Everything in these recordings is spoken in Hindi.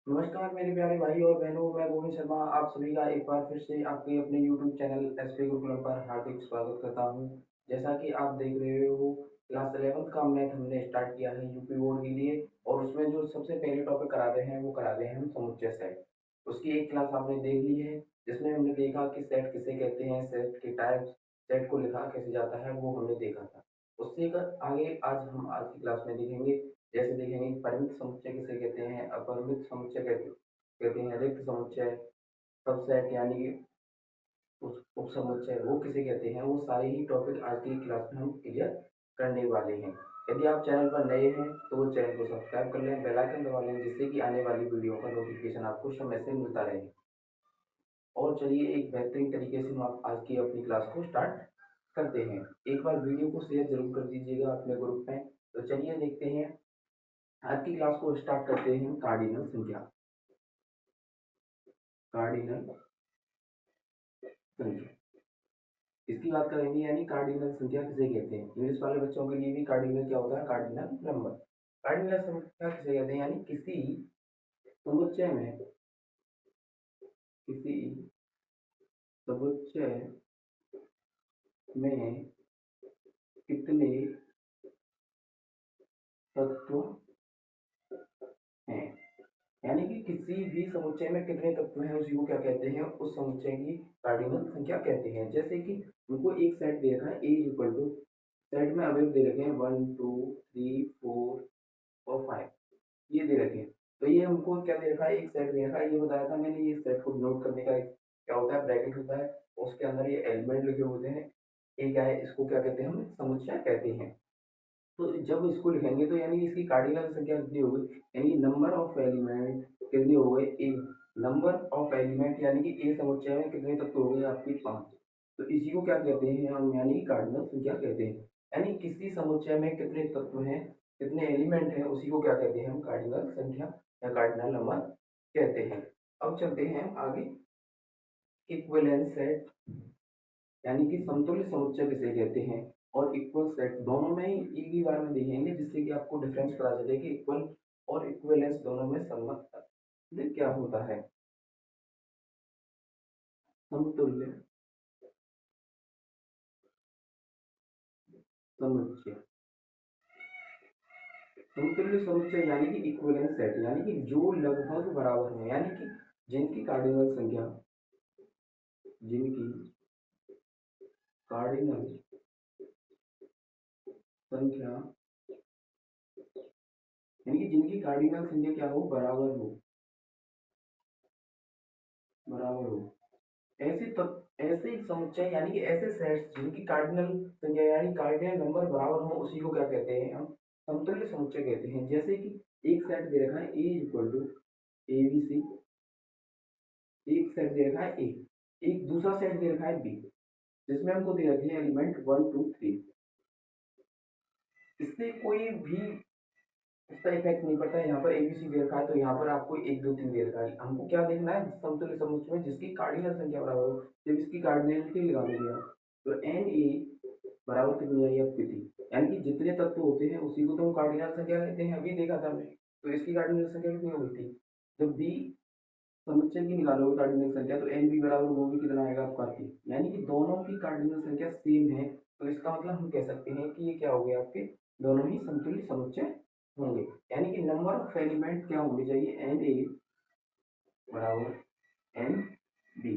नमस्कार मेरे प्यारे भाई और बहनों, मैं गोविंद शर्मा आप सभी का एक बार फिर से आपके अपने यूट्यूब चैनल एसपी गुरुकुलम पर हार्दिक स्वागत करता हूं। जैसा कि आप देख रहे हो, क्लास 11th का मैथ हमने स्टार्ट किया है यूपी बोर्ड के लिए। और उसमें जो सबसे पहले टॉपिक करा रहे हैं वो करा रहे हैं हम समुच्चय सेट। उसकी एक क्लास आपने देख ली है, जिसमें हमने देखा कि सेट किसे कहते हैं, सेट के टाइप्स, सेट को लिखा कैसे जाता है, वो हमने देखा था। उससे आगे आज की क्लास में देखेंगे। जैसे देखेंगे परिमित समुच्चय किसे कहते हैं, अपरिमित समुच्चय कहते कहते हैं, रिक्त समुच्चय, सबसेट यानी कि उस उप समुच्चय वो किसे कहते हैं, वो सारे ही टॉपिक आज की क्लास में हम क्लियर करने वाले हैं। यदि आप चैनल पर नए हैं तो वो चैनल को सब्सक्राइब कर लें, बेल आइकन दबा लें, जिससे कि आने वाली वीडियो का नोटिफिकेशन आपको समय से मिलता रहे। और चलिए एक बेहतरीन तरीके से हम आप आज की अपनी क्लास को स्टार्ट करते हैं। एक बार वीडियो को शेयर जरूर कर दीजिएगा अपने ग्रुप में। तो चलिए देखते हैं, आज की क्लास को स्टार्ट करते हैं कार्डिनल संख्या। कार्डिनल संख्या इसकी बात करेंगे, यानी कार्डिनल संख्या किसे कहते हैं। इंग्लिश वाले बच्चों के लिए भी कार्डिनल क्या होता है, कार्डिनल नंबर। कार्डिनल संख्या किसे कहते हैं, यानी किसी समुच्चय में, किसी समुच्चय में कितने तत्व हैं, यानी कि किसी भी समुच्चय में कितने तत्व हैं उसी को क्या कहते हैं, उस समुच्चय की कार्डिनल संख्या कहते हैं। जैसे कि उनको एक सेट दे रखा है, ए इक्वल टू, सेट में अवयव दे रखे हैं 1 2 3 4 और 5, ये दे रखे हैं। तो ये हमको क्या दे रखा है, एक सेट दे रखा है। ये बताया था मैंने, ये सेट को नोट करने का एक क्या होता है, ब्रैकेट होता है, उसके अंदर ये एलिमेंट लिखे होते हैं। ये क्या है, इसको क्या कहते हैं, हम समुच्चय कहते हैं। तो जब इसको लिखेंगे तो यानी इसकी कार्डिनल संख्या कितनी होगी, यानी नंबर ऑफ एलिमेंट कितने हो गए, एक नंबर ऑफ एलिमेंट, यानी कि एक समुच्चय में कितने तत्व हो गए आपके 5। तो इसी को क्या कहते हैं हम, यानी कि कार्डिनल संख्या कहते हैं। यानी किसी समुच्चय में कितने तत्व हैं, कितने एलिमेंट हैं, उसी को क्या कहते हैं हम, कार्डिनल संख्या या कार्डिनल नंबर कहते हैं। अब चलते हैं आगे। इक्विवेलेंस सेट, यानी कि समतुल्य समुच्चय किसे कहते हैं, और इक्वल सेट, दोनों में ही एक ही बार में देखेंगे, जिससे कि आपको डिफरेंस पता चले कि इक्वल और इक्विवेलेंस दोनों में संबंध क्या होता है। समतुल्य समुच्चय, समतुल्य समुच्चय यानी कि इक्विवेलेंस सेट, यानी कि जो लगभग बराबर है, यानी कि जिनकी कार्डिनल संख्या, जिनकी कार्डिनल संख्या, यानी कि जिनकी कार्डिनल संख्या क्या हो, बराबर हो, बराबर हो, ऐसे समुच्चय, यानी कि ऐसे सेट्स जिनकी कार्डिनल संख्या यानी कार्डिनल नंबर बराबर हो, उसी को क्या कहते हैं हम, समतुल्य समुच्चय कहते हैं। जैसे कि एक सेट दे रखा है A equal to A B C, एक सेट दे रखा है ए, एक दूसरा सेट दे रखा है बी, जिसमें हमको दे रखे हैं एलिमेंट 1 2 3। इससे कोई भी इसका इफेक्ट नहीं पड़ता है। यहाँ पर एबीसी दे रखा है तो यहाँ पर आपको 1 2 3 दे रखा है। हमको क्या देखना है, समतुल्य समुच्चय में जिसकी कार्डिनल संख्या बराबर हो। जब इसकी कार्डिनलिटी निकाल देंगे आप, तो एन ए बराबर कितनी आई आपकी थी, यानी कि जितने तत्व होते हैं उसी को तो हम कार्डिनल संख्या कहते हैं, अभी देखा था हमने। तो इसकी कार्डिनल संख्या कितनी हो गई थी, जब बी समुच्चय की निकालोगे कार्डिनल संख्या, तो एन बी बराबर वो भी कितना आएगा आपका 3, यानी कि दोनों की कार्डिनल संख्या सेम है। तो इसका मतलब हम कह सकते हैं कि ये क्या हो गया, आपके दोनों ही समतुल्य समुच्चय होंगे। यानी कि नंबर ऑफ एलिमेंट क्या होने चाहिए, एन ए बराबर एन बी,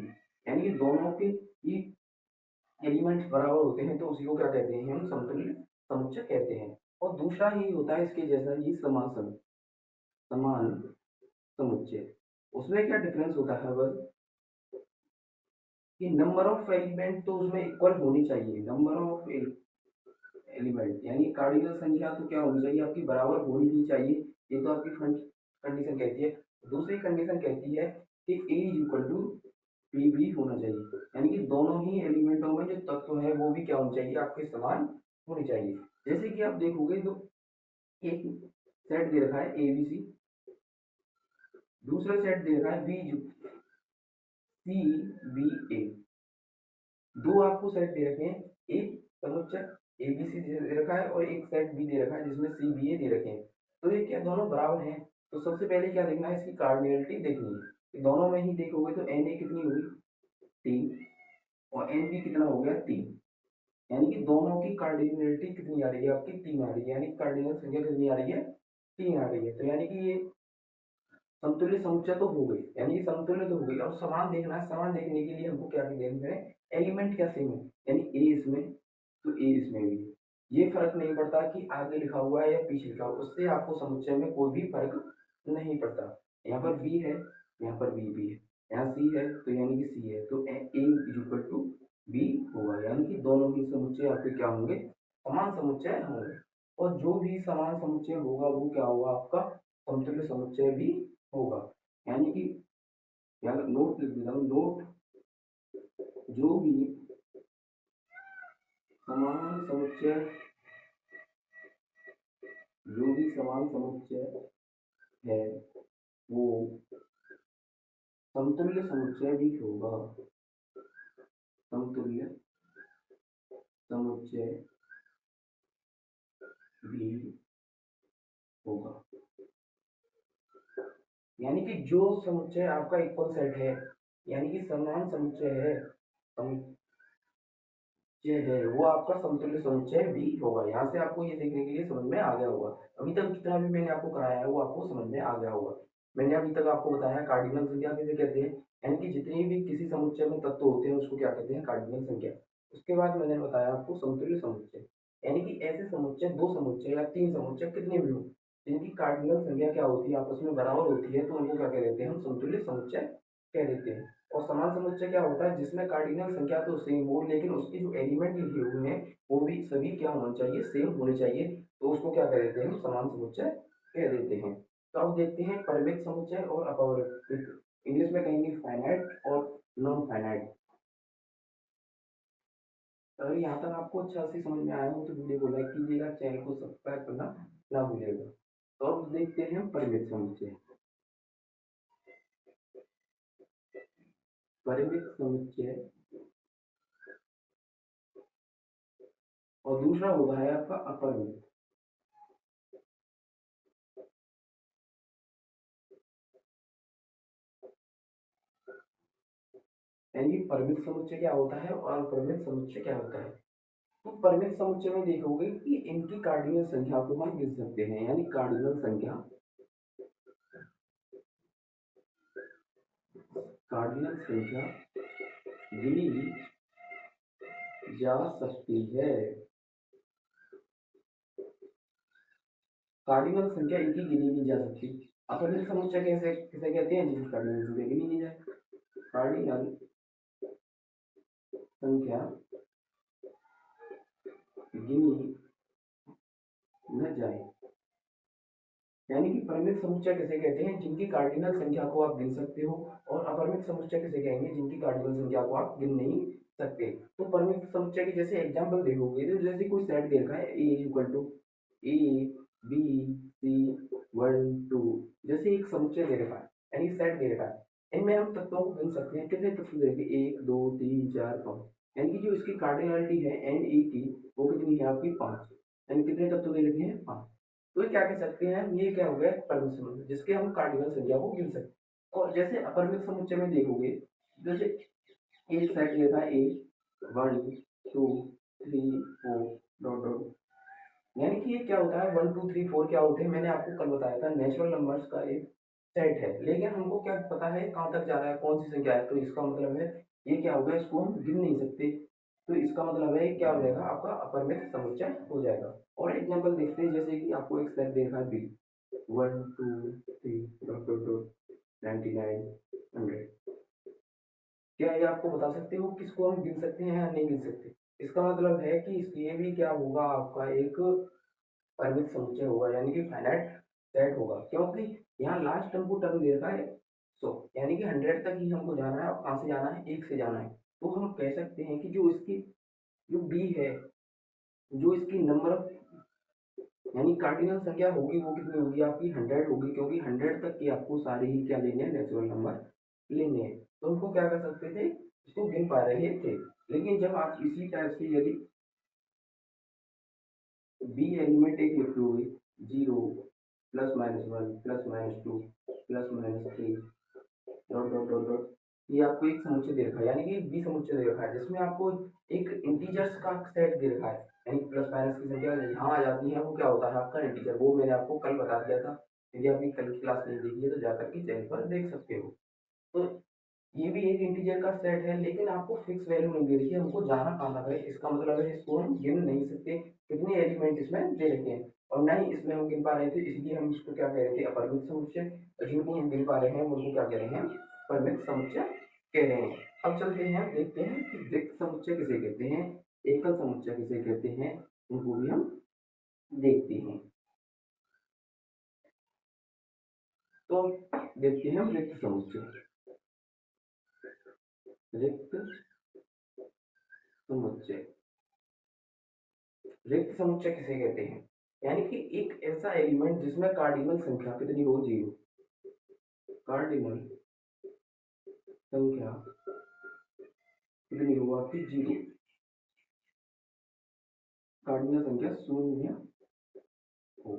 यानी कि दोनों के ही एलिमेंट्स बराबर होते हैं, तो उसी को क्या कहते हैं हम, समतुल्य समुच्चय कहते हैं। और दूसरा ही होता है इसके जैसा ही समान समुच्चय। उसमें क्या डिफरेंस होता है बस, कि नंबर ऑफ एलिमेंट तो उसमें इक्वल होनी चाहिए, नंबर ऑफ एलिमेंट यानी कार्डिनल संख्या तो क्या होनी चाहिए आपकी, बराबर होनी ही चाहिए। ये तो आपकी फर्स्ट कंडीशन कहती है। दूसरी कंडीशन कहती है कि ए इज इक्वल टू बी भी होना चाहिए, यानी कि दोनों ही एलिमेंटों में जो तत्व है वो भी क्या होने चाहिए, आपके समान होने चाहिए। जैसे कि आप देखोगे तो एक सेट दे रखा है ए बी सी, दूसरा सेट दे रखा है बी सी बी ए, दो आपको सेट दे रखे हैं, एक समुच्चय एबीसी दे रखा है और एक सेट बी दे रखा है जिसमें सी बी ए दे रखे हैं। तो ये क्या दोनों बराबर हैं, तो सबसे पहले क्या देखना है, इसकी कार्डिनलिटी देखनी है। कि दोनों में ही देखोगे तो एन ए कितनी हुई 3 और एन बी कितना हो गया 3, यानी कि दोनों की कार्डिनलिटी कितनी आ रही है आपकी 3 आ रही है, यानी कार्डिनल संख्या कितनी आ रही है 3 आ रही है। तो यानी कि ये समतुल्य समुच्चय तो हो गई, यानी कि समतुल्य तो हो गई। और समान देखना है, समान देखने के लिए हमको क्या देखना है, एलिमेंट क्या सेम है, यानी ए इसमें तो ए इसमें भी। ये फर्क नहीं पड़ता कि आगे लिखा हुआ है या पीछे लिखा हुआ, उससे आपको समुच्चय में कोई भी फर्क नहीं पड़ता। यहाँ पर बी है, यहाँ पर बी भी है, यहाँ सी है तो यानी कि सी है, तो ए इज इक्वल टू बी होगा, यानी कि दोनों ही समुच्चय आपके क्या होंगे, समान समुच्चय होंगे। और जो भी समान समुच्चय होगा वो क्या होगा आपका समतुल्य समुच्चय भी होगा। यानी कि यहाँ नोट लिख देता हूँ, नोट जो भी समान समुच्चय, जो भी समान समुच्चय है वो समतुल्य समुच्चय भी होगा, समतुल्य समुच्चय भी होगा। यानी कि जो समुच्चय आपका इक्वल सेट है, यानी कि समान समुच्चय है, समुच्चय है वो आपका समतुल्य समुच्चय भी होगा। यहाँ से आपको ये देखने के लिए समझ में आ गया होगा। अभी तक जितना भी मैंने आपको कराया है वो आपको समझ में आ गया होगा। मैंने अभी तक आपको बताया कार्डिनल संख्या किसे कहते हैं, यानी कि जितनी भी किसी समुच्चय में तत्व होते हैं उसको क्या कहते हैं, कार्डिनल संख्या। उसके बाद मैंने बताया आपको समतुल्य समुच्चय, यानी कि ऐसे समुच्चय, दो समुच्चय या तीन समुच्चय कितने भी हो, जिनकी कार्डिनल संख्या क्या होती है, आपस में बराबर होती है, तो उनको क्या कह देते हैं, हम समतुल्य समुच्चय कह देते हैं। और समान समुच्चय क्या होता है, जिसमें कार्डिनल संख्या तो सेम हो लेकिन उसके जो एलिमेंट लिखे हुए हैं वो भी सभी क्या होना चाहिए, सेम होने चाहिए, तो उसको क्या कह देते हैं, हम समान समुच्चय कह देते हैं। तो अब देखते हैं परिमित समुच्चय और अपरिमित, इंग्लिश में कहेंगे फाइनाइट और नॉन फाइनाइट। अगर यहाँ तक आपको अच्छा से समझ में आया हो तो वीडियो को लाइक कीजिएगा, चैनल को सब्सक्राइब करना ना भूलिएगा। तो अब देखते हैं परिमित समुच्चय। परिमित समुच्चय और दूसरा होता है आपका अपरिमित। यानी कि परिमित समुच्चय क्या होता है और अपरिमित समुच्चय क्या होता है। तो परिमित समुच्चय में देखोगे कि इनकी कार्डिनल संख्या को हम गिन सकते हैं, यानी कार्डिनल संख्या, कार्डिनल संख्या गिनी जा सकती है। कार्डिनल संख्या इनकी गिनी नहीं जा सकती। अपरिमित समुच्चय कैसे किसे कहते हैं, जिसकी कार्डिनल संख्या गिनी नहीं जाए, कार्डिनल संख्या गिनी न जाए। यानी कि परिमित समुच्चय किसे कहते हैं, जिनकी कार्डिनल संख्या को आप गिन सकते हो, और अपरिमित समुच्चय किसे कहेंगे, जिनकी कार्डिनल संख्या को आप गिन नहीं सकते। तो परिमित समुच्चय की जैसे एग्जांपल देखोगे तो जैसे कोई सेट दे रखा है A equal to A B C 1 2, जैसे एक समुच्चय दे रखा है, यानी सेट दे रखा है, इनमें हम तत्वों को गिन सकते हैं। कितने तत्व दे रखे, 1 2 3 4 5, यानी कि जो इसकी कार्डिनलिटी है एन ए की वो कितनी है आपकी 5, यानी कितने तत्व दे रखे हैं 5। तो ये क्या कह सकते हैं हम, ये क्या हो गया परिमित समुच्चय, जिसके हम कार्डिनल संख्या को गिन सकते हैं। और जैसे अपरिमित समुच्चय में देखोगे, जैसे एक सेट लेता है ए 1 2 3 4 डॉट डॉट, यानी कि ये क्या होता है 1 2 3 4 क्या होते हैं, मैंने आपको कल बताया था नेचुरल नंबर्स का एक सेट है, लेकिन हमको क्या पता है कहाँ तक जा रहा है, कौन सी संख्या है, तो इसका मतलब है ये क्या होगा, इसको हम गिन नहीं सकते, तो इसका मतलब है क्या हो जाएगा, आपका अपरिमित समुच्चय हो जाएगा। और एग्जांपल देखते हैं, जैसे कि आपको एक सेट देखा है बी 1 2 3 डॉट डॉट डॉट 99 100, क्या ये आपको बता सकते हो किसको हम गिन सकते हैं या नहीं गिन सकते। इसका मतलब है कि ये भी क्या होगा, आपका एक परिमित समुच्चय होगा, यानी कि फाइनाइट सेट होगा, क्योंकि यहाँ लास्ट हमको टर्म दे रखा है 100, यानी कि 100 तक ही हमको जाना है, और कहाँ से जाना है, एक से जाना है। तो हम कह सकते हैं कि जो इसकी जो बी है, जो इसकी नंबर ऑफ, यानी कार्डिनल संख्या होगी वो कितनी होगी आपकी 100 होगी, क्योंकि 100 तक की आपको सारे ही क्या लेने हैं, नेचुरल नंबर लेने हैं। तो हमको क्या कर सकते थे, इसको गिन पा रहे थे। लेकिन जब आप इसी टाइप से यदि बी एलिमेंट एक लिखे हुए 0 plus minus one plus minus two plus minus three dot dot dot dot. ये आपको एक समुच्चय दे रखा है, यानी कि एक बी समुच्चय दे रखा है जिसमें आपको एक इंटीजर्स का सेट दे रखा है, यानी प्लस माइनस की संख्या यहाँ आ जाती है, वो क्या होता है आपका इंटीजर। वो मैंने आपको कल बता दिया था, यदि आपने कल की क्लास नहीं देखी है तो जाकर के चैनल पर देख सकते हो। तो ये भी एक इंटीजर का सेट है, लेकिन आपको फिक्स वैल्यू नहीं दे रही है, हमको जाना कहाँ तक है, इसका मतलब है इसको हम गिन नहीं सकते कितने एलिमेंट इसमें दे रखे हैं, और ना ही इसमें हम गिन पा रहे थे, इसलिए हम इसको क्या कह रहे थे, अपरिमित समुच्चय। और जिनको हम गिन पा रहे हैं उनको क्या कह रहे हैं, परिमित समुच्चय कह रहे हैं। अब चलते हैं, देखते हैं कि रिक्त समुच्चय किसे कहते हैं, एकल समुच्चय किसे कहते हैं, उनको भी हम देखते हैं। तो देखते हैं हम रिक्त समुच्चय। रिक्त समुच्चय, रिक्त समुच्चय किसे कहते हैं, यानी कि एक ऐसा एलिमेंट जिसमें कार्डिनल संख्या कितनी हो, जीरो। कार्डिनल संख्या कितनी हो आपकी, जीरो। कार्डिनल संख्या शून्य हो,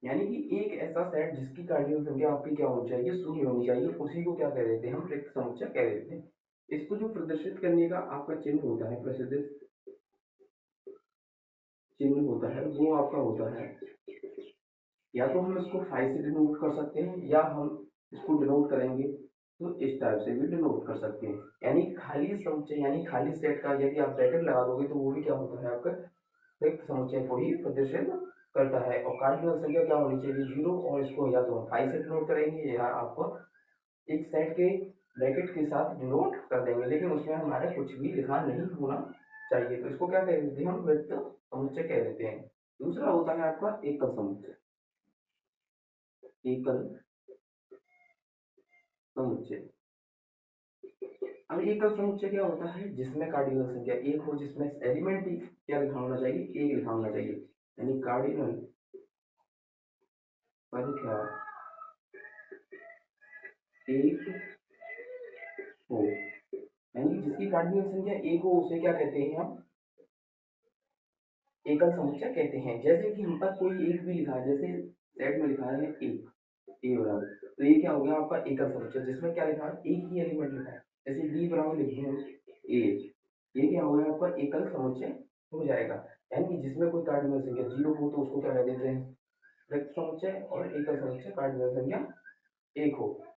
यानी कि एक ऐसा सेट जिसकी कार्डिनल संख्या आपकी क्या होनी चाहिए, शून्य होनी चाहिए, उसी को क्या कह देते हैं, हम रिक्त समुच्चय कह देते हैं। इसको जो प्रदर्शित करने का आपका चिन्ह होता है, प्रसिद्ध चिन्ह होता है, वो आपका होता है, या तो हम इसको फाइव से डिनोट कर सकते हैं, या हम इसको डिनोट करेंगे तो इस टाइप से भी डिनोट कर सकते हैं। यानी खाली समुच्चय, यानी खाली सेट का यदि आप ब्रैकेट लगा दोगे तो वो भी क्या होता है आपका रिक्त समुच्चय को ही प्रदर्शित करता है। और कार्डिनल संख्या क्या होनी चाहिए, जीरो, और इसको या तो हम फाइव से डिनोट करेंगे, या आपको एक सेट के ब्रैकेट के साथ डिनोट कर देंगे, लेकिन उसमें हमारे कुछ भी लिखा नहीं होना चाहिए, तो इसको क्या कह देते हैं, हम रिक्त समुच्चय कह देते हैं। दूसरा होता है आपका एकल समुच्चय। एकल समुच्चय, अब एकल समुच्चय क्या होता है, जिसमें कार्डिनल संख्या एक हो, जिसमें एलिमेंट भी क्या लिखा होना चाहिए, एक लिखा होना चाहिए, यानी कार्डिनल संख्या एक हो, यानी जिसकी कार्डिनल संख्या एक हो उसे क्या कहते हैं हम, एकल समुच्चय कहते हैं। जैसे कि हम पर कोई एक भी लिखा है, जैसे सेट में लिखा है एक, ए बराबर, तो ये क्या हो गया आपका एकल समुच्चय, जिसमें क्या लिखा है, एक ही एलिमेंट लिखा है। जैसे डी बराबर लिखते हैं ए, ये क्या हो गया आपका एकल समुच्चय हो जाएगा, यानी कि जिसमें कोई कार्डिनल संख्या जीरो हो तो उसको क्या कह देते हैं, रिक्त समुच्चय, और एकल समुच्चय कार्डिनल संख्या एक हो